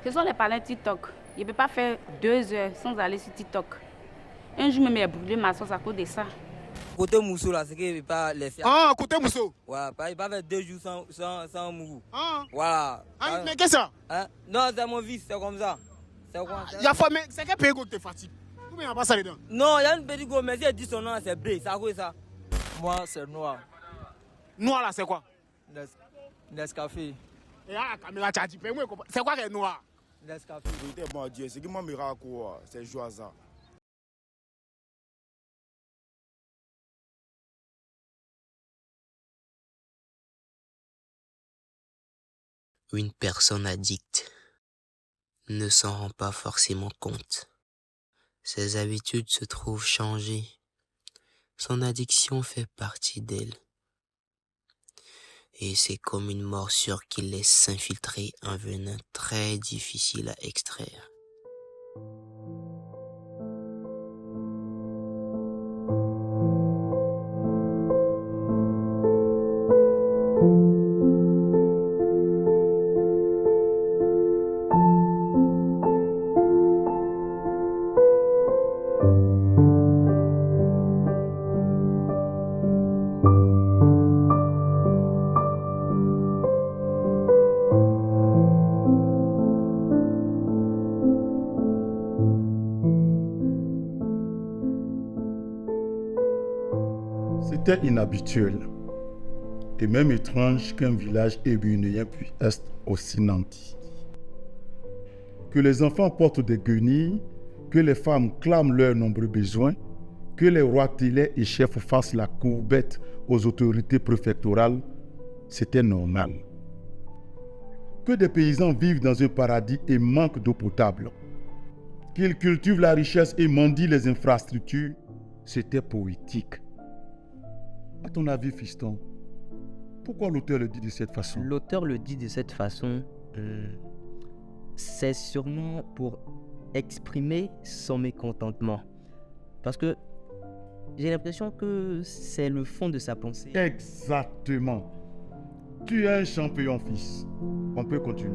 Ce sont les parrains TikTok. Je ne peux pas faire 2 heures sans aller sur TikTok. Un jour, même, j'ai brûlé ma sauce à cause de ça. Côté mousseau, là, c'est qu'il ne peut pas les faire. Ah, côté mousseau. Voilà, il va faire 2 jours sans mourou. Ah. Voilà. Ah, mais qu'est-ce que ça? Hein? Non, c'est mon vice, c'est comme ça. C'est quoi? Il y a mais c'est quel pays que tu fatigues? Ou bien il n'y a pas ça dedans? Non, il y a une petite go, mais si elle dit son nom, c'est B. C'est à quoi ça? Moi, c'est noir. Noir là, c'est quoi? Nescafé. Et là, la caméra, tu as dit, c'est quoi qui est noir? Nescafé. Bon Dieu, ce qui m'a mis à quoi, c'est Joasa. Une personne addicte ne s'en rend pas forcément compte. Ses habitudes se trouvent changées. Son addiction fait partie d'elle. Et c'est comme une morsure qui laisse s'infiltrer un venin très difficile à extraire. C'était inhabituel et même étrange qu'un village hébénéen puisse être aussi nanti. Que les enfants portent des guenilles, que les femmes clament leurs nombreux besoins, que les rois télés et chefs fassent la courbette aux autorités préfectorales, c'était normal. Que des paysans vivent dans un paradis et manquent d'eau potable, qu'ils cultivent la richesse et mendient les infrastructures, c'était poétique. À ton avis, fiston, pourquoi l'auteur le dit de cette façon? L'auteur le dit de cette façon, c'est sûrement pour exprimer son mécontentement. Parce que j'ai l'impression que c'est le fond de sa pensée. Exactement. Tu es un champion, fils. On peut continuer.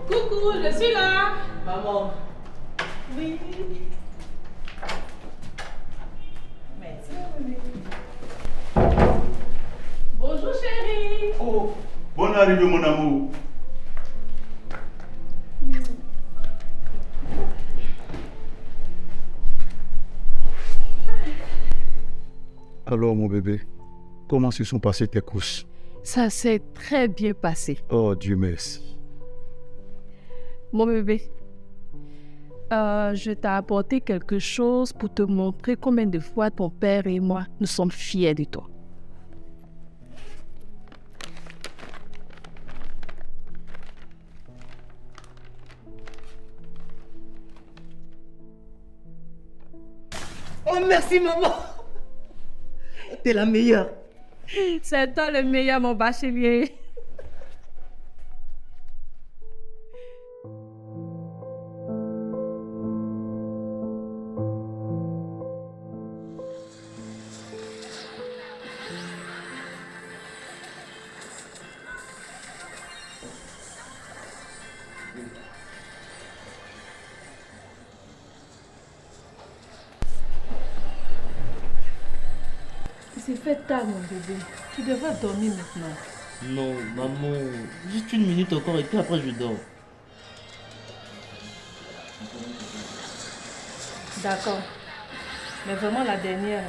Coucou, je suis là. Maman. Oui. Merci. Bonjour chérie. Oh, bonne arrivée mon amour. Alors mon bébé, comment se sont passées tes courses? Ça s'est très bien passé. Oh Dieu merci. Mon bébé, je t'ai apporté quelque chose pour te montrer combien de fois ton père et moi, nous sommes fiers de toi. Oh, merci, maman. T'es la meilleure. C'est toi le meilleur, mon bachelier. C'est fait tard, mon bébé. Tu devrais dormir maintenant. Non, maman, juste 1 minute encore et puis après je dors. D'accord. Mais vraiment la dernière.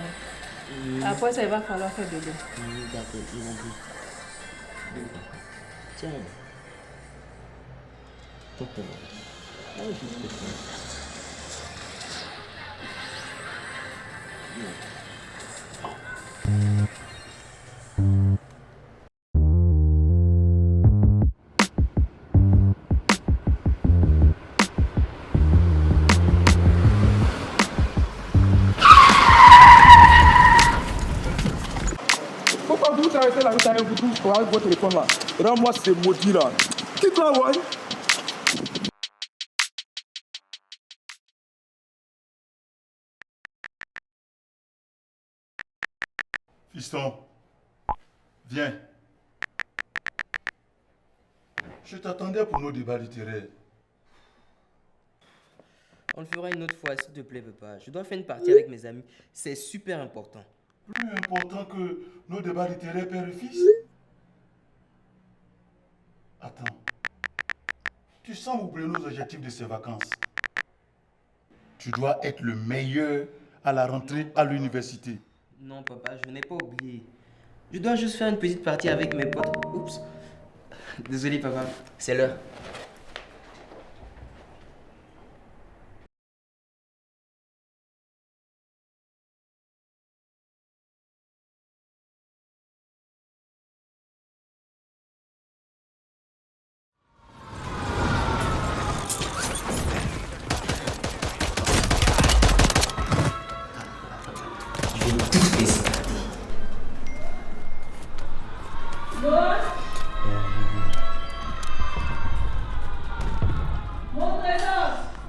Après ça, il va falloir faire de l'eau. D'accord, j'ai compris. Tiens. Pourquoi? Ah, je fais ça. Pourquoi vous arrêtez la route avec votre téléphone là? Rends-moi ces maudits là. Quitte-la, ouais. Fiston, viens. Je t'attendais pour nos débats littéraires. On le fera une autre fois, s'il te plaît, papa. Je dois faire une partie avec mes amis. C'est super important. Plus important que nos débats littéraires père et fils. Attends. Tu sens oublier nos objectifs de ces vacances. Tu dois être le meilleur à la rentrée à l'université. Non, papa, je n'ai pas oublié. Je dois juste faire une petite partie avec mes potes. Oups. Désolé, papa. C'est l'heure.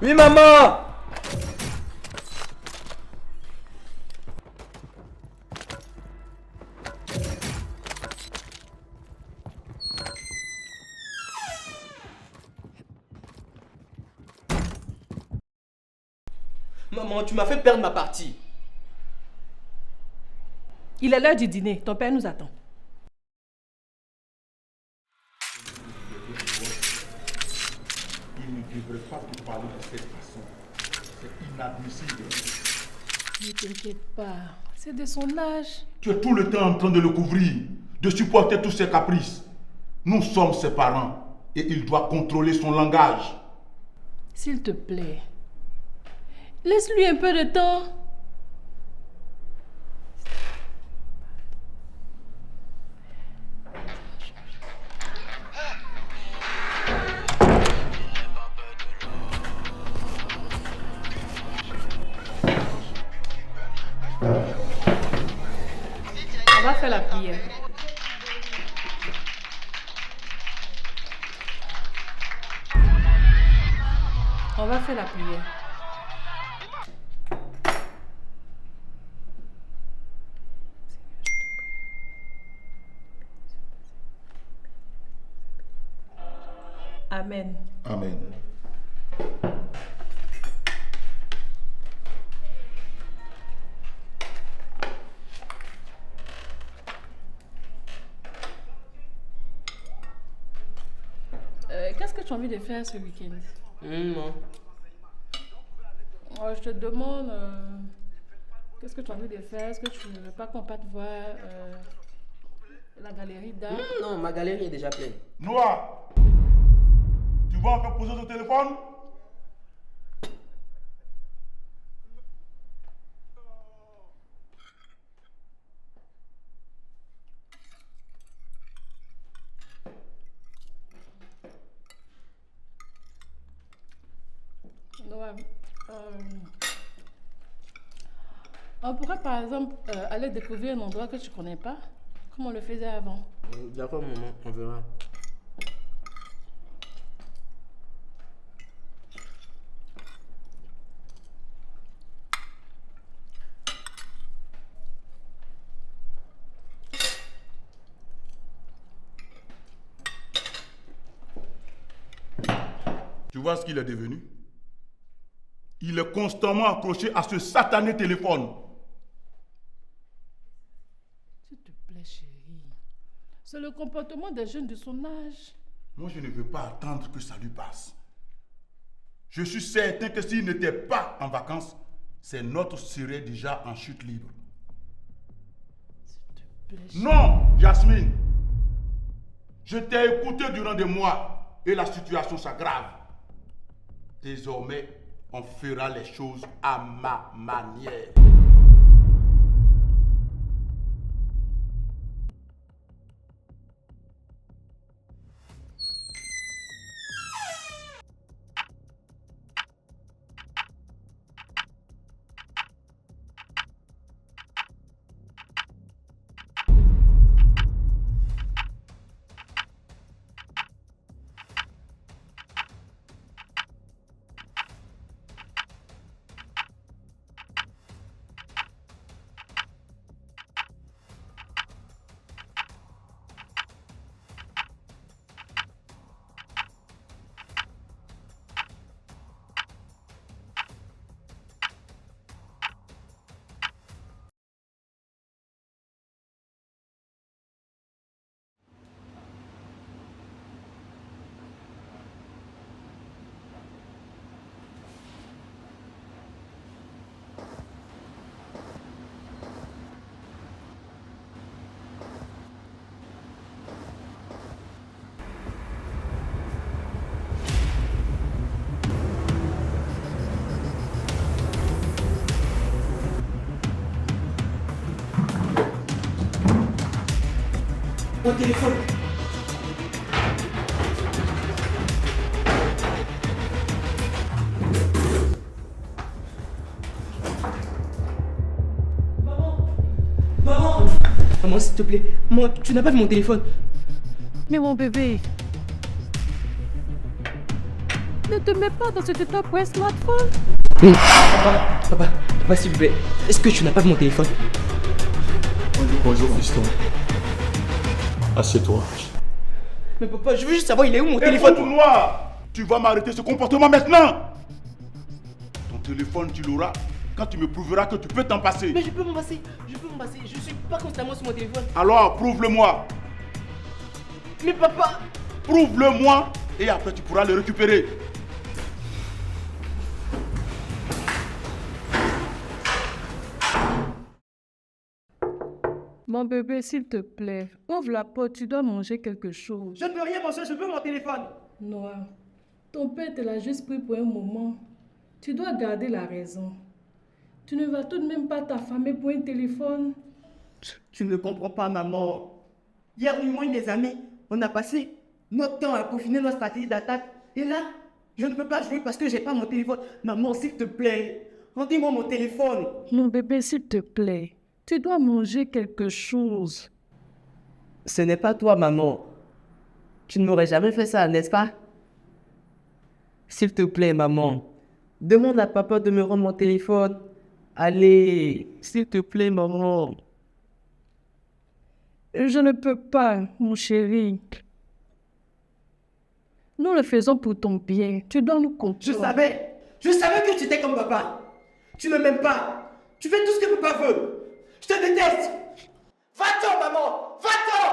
Oui, maman. Maman, tu m'as fait perdre ma partie. Il est l'heure du dîner. Ton père nous attend. Il ne devrait pas te parler de cette façon. C'est inadmissible. Ne t'inquiète pas. C'est de son âge. Tu es tout le temps en train de le couvrir, de supporter tous ses caprices. Nous sommes ses parents et il doit contrôler son langage. S'il te plaît. Laisse-lui un peu de temps. On va faire la prière. On va faire la prière. Amen. Amen. Qu'est-ce que tu as envie de faire ce week-end? Non. Je te demande, qu'est-ce que tu as envie de faire? Est-ce que tu ne veux pas qu'on parte voir la galerie d'art? Non, ma galerie est déjà pleine. Noah, tu vas encore poser ton téléphone? Noah, on pourrait par exemple aller découvrir un endroit que tu ne connais pas, comme on le faisait avant. D'accord, maman, on verra. Tu vois ce qu'il est devenu? Il est constamment accroché à ce satané téléphone. S'il te plaît, chérie. C'est le comportement des jeunes de son âge. Moi, je ne veux pas attendre que ça lui passe. Je suis certain que s'il n'était pas en vacances, ses notes seraient déjà en chute libre. S'il te plaît, chérie. Non, Jasmine. Je t'ai écouté durant des mois et la situation s'aggrave. Désormais, on fera les choses à ma manière. Mon téléphone. Maman, maman, s'il te plaît. Maman, tu n'as pas vu mon téléphone. Mais mon bébé, ne te mets pas dans cet état pour un smartphone. Papa, s'il te plaît. Est-ce que tu n'as pas vu mon téléphone? Bonjour, fiston. Assieds-toi. Mais papa, je veux juste savoir, il est où mon téléphone? Écoute-moi. Tu vas m'arrêter ce comportement maintenant. Ton téléphone, tu l'auras quand tu me prouveras que tu peux t'en passer. Mais je peux m'en passer. Je suis pas constamment sur mon téléphone. Alors, prouve-le-moi. Mais papa... Prouve-le-moi et après tu pourras le récupérer. Mon bébé, s'il te plaît, ouvre la porte, tu dois manger quelque chose. Je ne peux rien manger, je veux mon téléphone. Noah, ton père te l'a juste pris pour un moment. Tu dois garder la raison. Tu ne vas tout de même pas t'affamer pour un téléphone. Tu ne comprends pas, maman. Hier, moi et mes amis, on a passé notre temps à peaufiner notre stratégie d'attaque. Et là, je ne peux pas jouer parce que j'ai pas mon téléphone. Maman, s'il te plaît, rendez-moi mon téléphone. Mon bébé, s'il te plaît, tu dois manger quelque chose. Ce n'est pas toi, maman. Tu ne m'aurais jamais fait ça, n'est-ce pas? S'il te plaît, maman. Demande à papa de me rendre mon téléphone. Allez, s'il te plaît, maman. Je ne peux pas, mon chéri. Nous le faisons pour ton bien. Tu dois nous comprendre. Je savais que tu étais comme papa. Tu ne m'aimes pas. Tu fais tout ce que papa veut. Je te déteste. Va-t'en, maman. Va-t'en.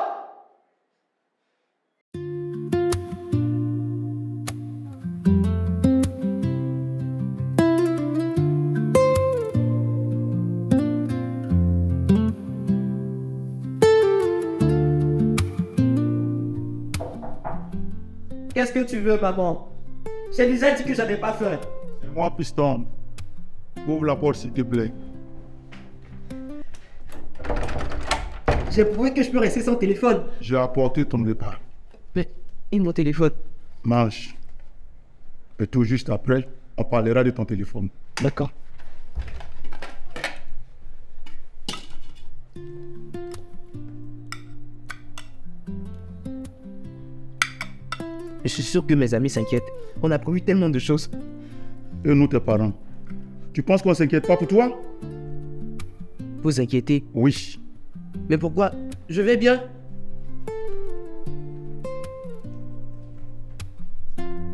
Qu'est-ce que tu veux, maman? J'ai déjà dit que j'avais pas faim. C'est moi, piston. Ouvre la porte, s'il te plaît. J'ai prouvé que je peux rester sans téléphone. J'ai apporté ton repas. Mais, et mon téléphone? Mange. Et tout juste après, on parlera de ton téléphone. D'accord. Je suis sûr que mes amis s'inquiètent. On a prévu tellement de choses. Et nous, tes parents, tu penses qu'on s'inquiète pas pour toi? Vous inquiétez? Oui. Mais pourquoi? Je vais bien.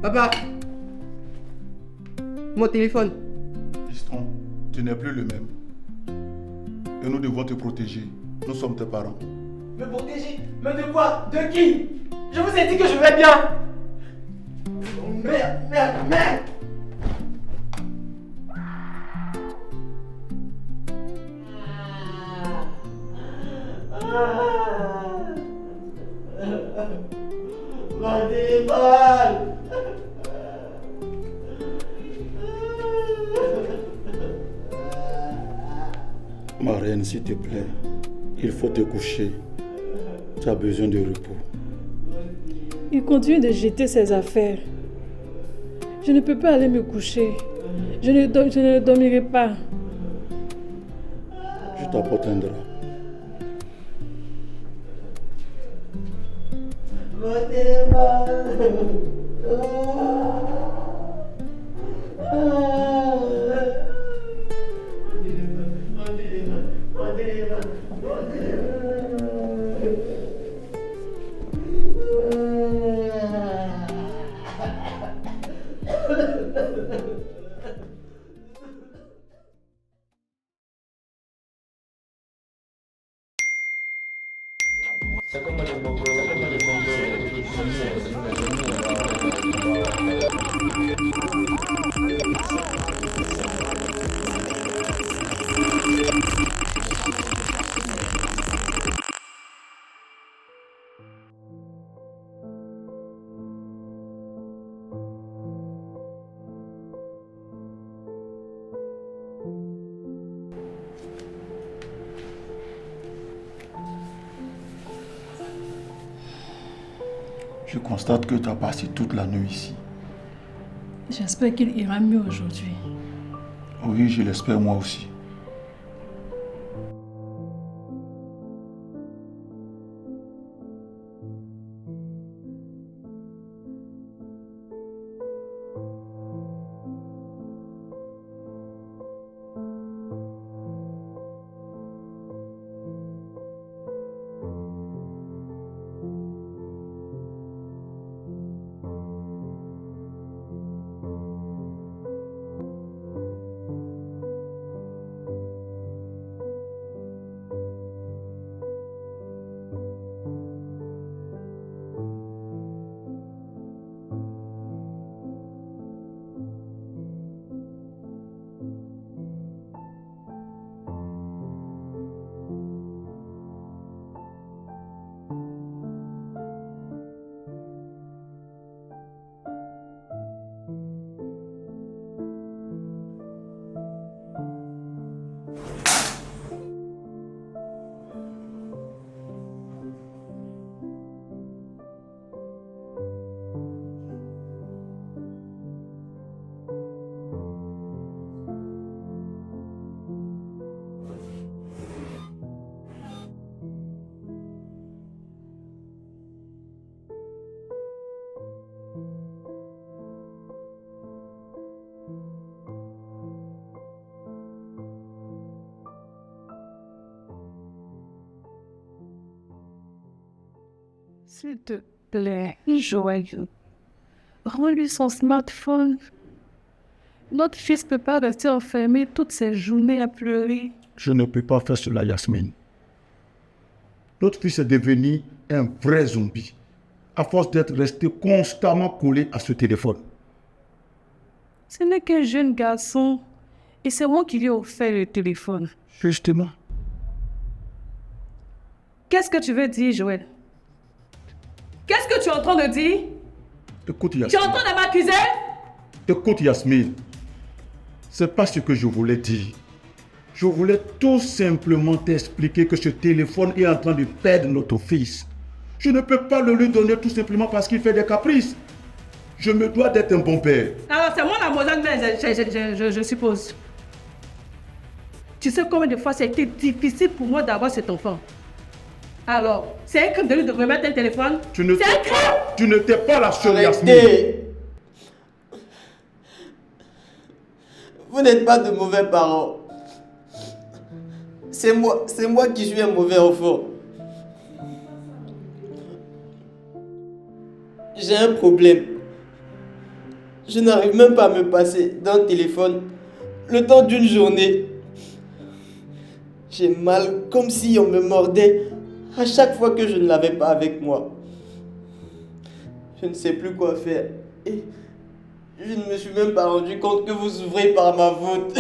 Papa! Mon téléphone. Piston, tu n'es plus le même. Et nous devons te protéger. Nous sommes tes parents. Me protéger? Mais de quoi? De qui? Je vous ai dit que je vais bien. Oh, merde. Mon téléphone. Ma reine, s'il te plaît, il faut te coucher. Tu as besoin de repos. Il continue de jeter ses affaires. Je ne peux pas aller me coucher. Je ne dormirai pas. Je t'apporte un drap. Mon téléphone. Je constate que tu as passé toute la nuit ici. J'espère qu'il ira mieux aujourd'hui. Oui, je l'espère moi aussi. S'il te plaît, Joël, rends-lui son smartphone. Notre fils ne peut pas rester enfermé toutes ses journées à pleurer. Je ne peux pas faire cela, Yasmine. Notre fils est devenu un vrai zombie, à force d'être resté constamment collé à ce téléphone. Ce n'est qu'un jeune garçon et c'est moi qui lui ai offert le téléphone. Justement. Qu'est-ce que tu veux dire, Joël? Qu'est-ce que tu es en train de dire? Écoute, Tu es Yasmine. en train de m'accuser? Écoute, Yasmine. C'est pas ce que je voulais dire. Je voulais tout simplement t'expliquer que ce téléphone est en train de perdre notre fils. Je ne peux pas le lui donner tout simplement parce qu'il fait des caprices. Je me dois d'être un bon père. Alors c'est moi la mosaque, je suppose. Tu sais combien de fois ça a été difficile pour moi d'avoir cet enfant? Alors, c'est un crime de lui de remettre un téléphone? Tu n'étais pas la seule, Yasmine. Arrêtez. Vous n'êtes pas de mauvais parents. C'est moi qui suis un mauvais enfant. J'ai un problème. Je n'arrive même pas à me passer d'un téléphone le temps d'une journée. J'ai mal comme si on me mordait à chaque fois que je ne l'avais pas avec moi. Je ne sais plus quoi faire. Et je ne me suis même pas rendu compte que vous souffrez par ma faute.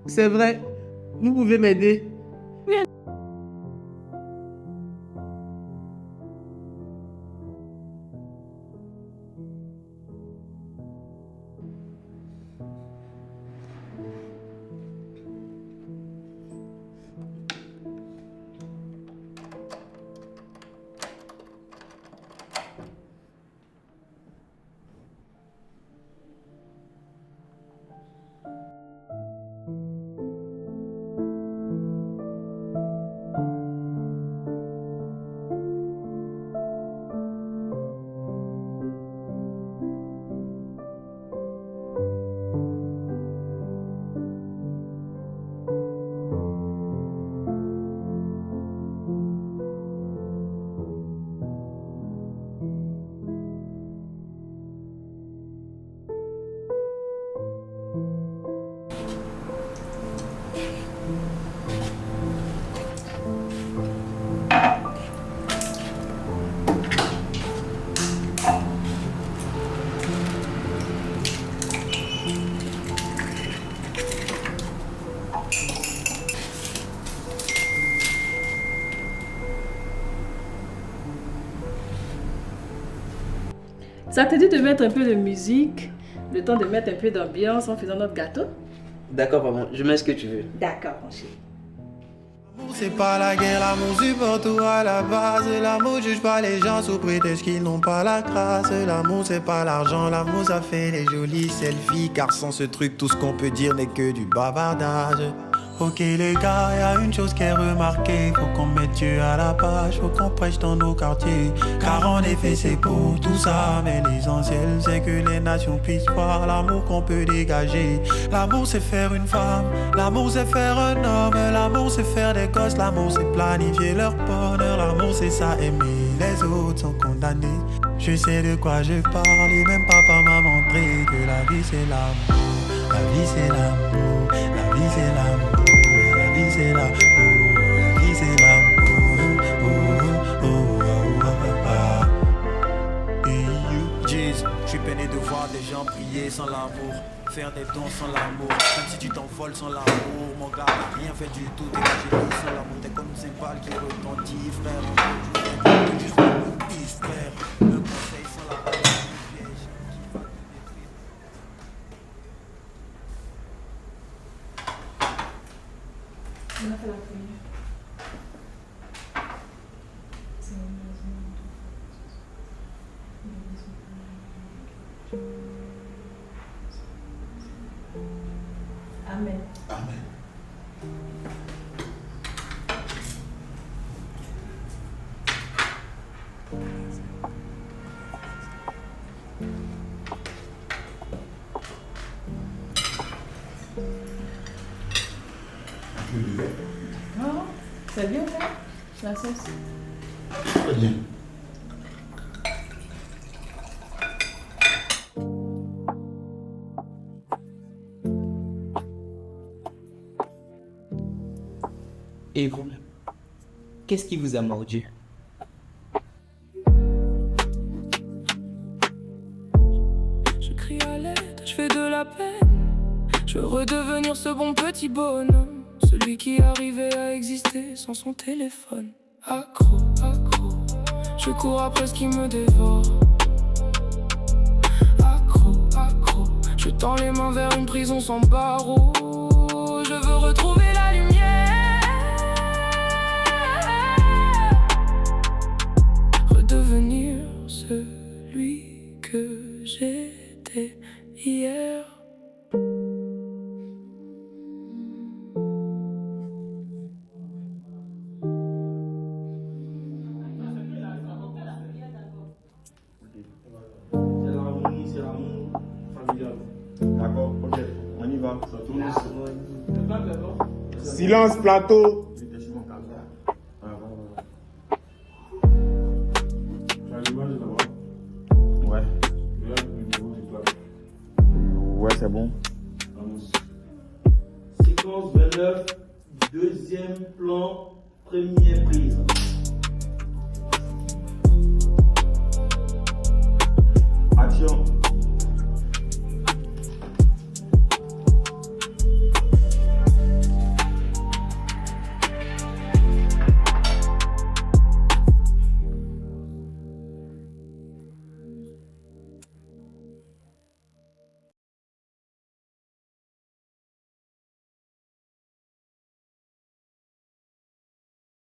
C'est vrai. Vous pouvez m'aider. Ça te dit de mettre un peu de musique, le temps de mettre un peu d'ambiance en faisant notre gâteau? D'accord, maman, je mets ce que tu veux. D'accord, mon chéri. L'amour c'est pas la guerre, l'amour supporte tout à la base. L'amour juge pas les gens sous prétexte qu'ils n'ont pas la grâce. L'amour c'est pas l'argent, l'amour ça fait des jolis selfies. Car sans ce truc tout ce qu'on peut dire n'est que du bavardage. Ok les gars, y a une chose qui est remarquée, faut qu'on mette Dieu à la page, faut qu'on prêche dans nos quartiers. Car en effet c'est pour tout ça, mais l'essentiel c'est que les nations puissent voir l'amour qu'on peut dégager. L'amour c'est faire une femme, l'amour c'est faire un homme, l'amour c'est faire des gosses, l'amour c'est planifier leur bonheur, l'amour c'est ça aimer, les autres sont condamnés. Je sais de quoi je parle et même papa m'a montré que la vie c'est l'amour, la vie c'est l'amour, la vie c'est l'amour. La vie c'est l'amour, la vie c'est l'amour. Jeez, je suis peiné de voir des gens prier sans l'amour, faire des dons sans l'amour, même si tu t'envoles sans l'amour, mon gars, rien fait du tout, t'es gagé sans l'amour, t'es comme une cymbale qui retentit, frère, on peut juste le piste, frère, le conseil sans l'amour. Amen. Amen. Non, c'est bien ça, la sauce. Très bien. Et vous, qu'est-ce qui vous a mordu? Je crie à l'aide, je fais de la peine. Je veux redevenir ce bon petit bonhomme, celui qui arrivait à exister sans son téléphone. Accro, accro, je cours après ce qui me dévore. Accro, accro, je tends les mains vers une prison sans barreaux. Je veux retrouver la lumière, redevenir celui que j'étais hier. Silence, plateau. Ouais. Ouais, c'est bon. Séquence 29, deuxième plan, première prise.